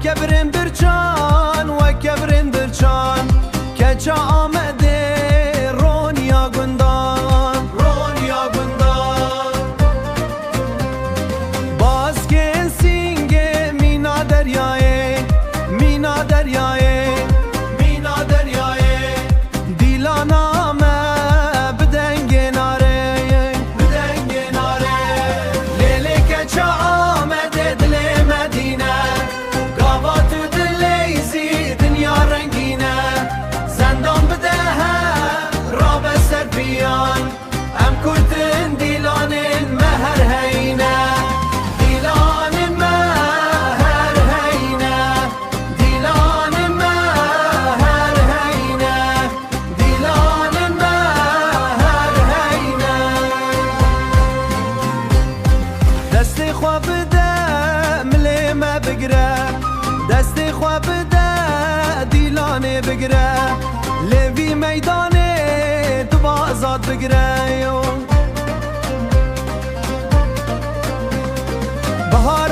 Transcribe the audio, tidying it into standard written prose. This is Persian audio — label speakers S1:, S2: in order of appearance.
S1: وكبرن برچان وكبرن برچان كچا آمده رونيا گندان رونيا گندان باسکن سینگه مینا دریای مینا دریای مینا دریای دیلانا ما بدنگ ناره بدنگ ناره لیلی کچا آمده دل مدینه گاوات دلیزی دنیا رنگینه زندان بده راب سر بیان ام کردن دیلان مهر هینه دیلان مهر هینه دیلان مهر هینه دیلان مهر هینه دستی خواه بده ملی ما بگره دستی خواه بده دیلانه بگره لیوی میدانه تو بازاد بگره بهار